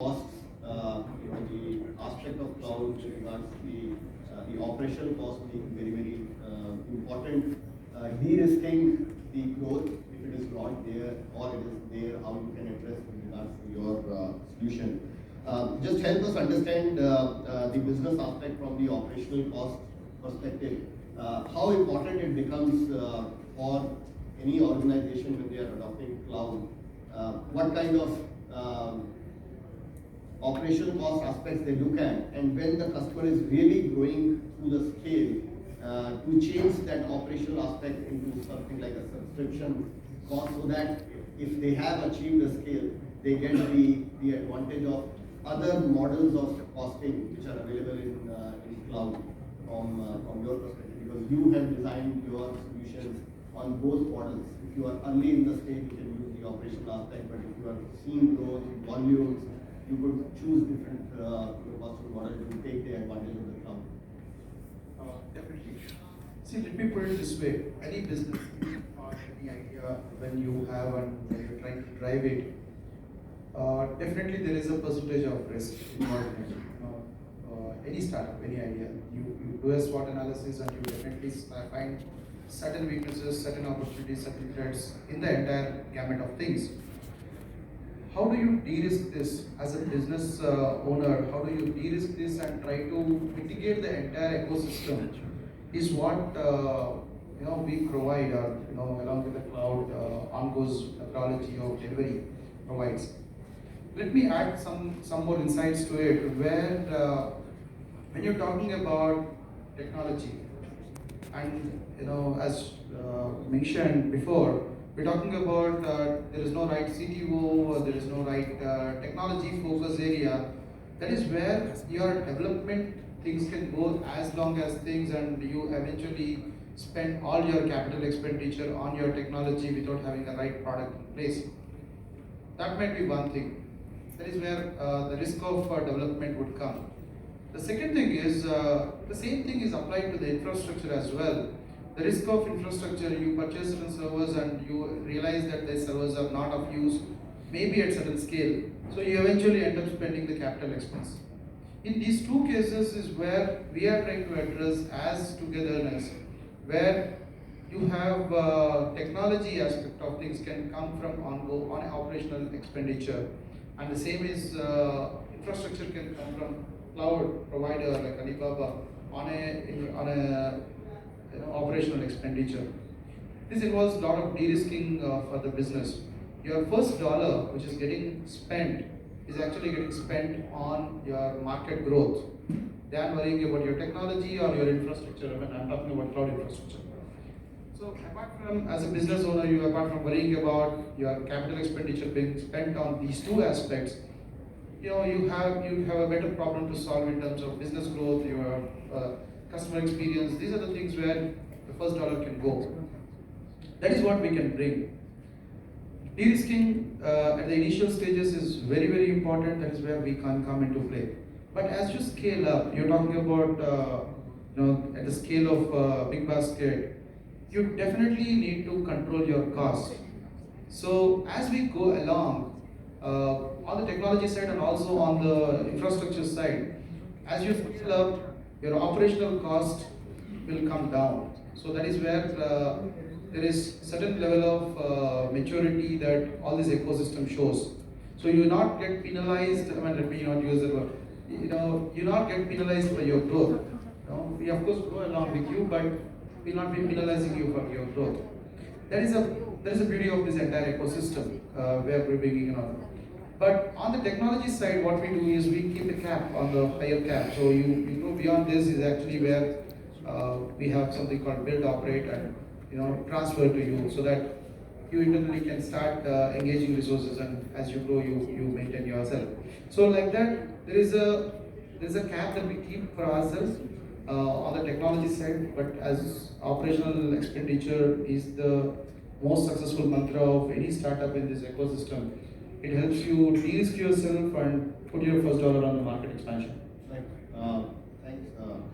costs, the aspect of cloud with regards to the operational cost being very important, de-risking the growth if it is not there or it is there, how you can address with regards to your solution. Just help us understand the business aspect from the operational cost perspective. How important it becomes for any organization when they are adopting cloud. What kind of operational cost aspects they look at, and when the customer is really growing to the scale, to change that operational aspect into something like a subscription cost, so that if they have achieved a scale, they get the advantage of other models of costing which are available in cloud from your perspective, because you have designed your solutions on both models. If you are early in the stage, you can use the operational aspect, but if you are seeing growth in volumes, you could choose different costing model to take the advantage of the cloud. Definitely. See, let me put it this way: any business or any idea, when you have and when you're trying to drive it, definitely there is a percentage of risk involved in it. Any startup, any idea, you do a SWOT analysis and you definitely find certain weaknesses, certain opportunities, certain threats in the entire gamut of things. How do you de-risk this as a business owner? How do you de-risk this and try to mitigate the entire ecosystem? Is what we provide, or along with the cloud, ONGO's methodology of delivery provides. Let me add some more insights to it. Where when you're talking about technology, and as mentioned before, we're talking about there is no right CTO, or there is no right technology focus area. That is where your development things can go as long as things, and you eventually spend all your capital expenditure on your technology without having the right product in place. That might be one thing. That is where the risk of development would come. The second thing is the same thing is applied to the infrastructure as well. The risk of infrastructure, you purchase certain servers and you realize that the servers are not of use, maybe at certain scale. So you eventually end up spending the capital expense. In these two cases is where we are trying to address as togetherness, where you have technology aspect of things can come from ONGO on operational expenditure, and the same is infrastructure can come from cloud provider like Alibaba on a operational expenditure. This involves a lot of de-risking for the business. Your first dollar, which is getting spent, is actually getting spent on your market growth than worrying about your technology or your infrastructure. When I'm talking about cloud infrastructure. So apart from, as a business owner, apart from worrying about your capital expenditure being spent on these two aspects, you have a better problem to solve in terms of business growth, your customer experience. These are the things where the first dollar can go. That is what we can bring. De-risking at the initial stages is very important. That is where we can come into play. But as you scale up, you're talking about at the scale of big basket, you definitely need to control your costs. So as we go along, on the technology side and also on the infrastructure side, as you scale up, your operational cost will come down. So that is where there is certain level of maturity that all this ecosystem shows. So you not get penalized. Let me not use the word. You not get penalized for your growth. We of course go along with you, but we'll not be penalizing you for your growth. That is a beauty of this entire ecosystem where we're bringing on. But on the technology side, what we do is we keep a cap on the higher cap. So you go beyond this is actually where we have something called build, operate, and transfer to you, so that you internally can start engaging resources, and as you grow, you maintain yourself. So like that, there's a cap that we keep for ourselves on the technology side. But as operational expenditure is the most successful mantra of any startup in this ecosystem. It helps you de-risk yourself and put your first dollar on the market expansion. Right.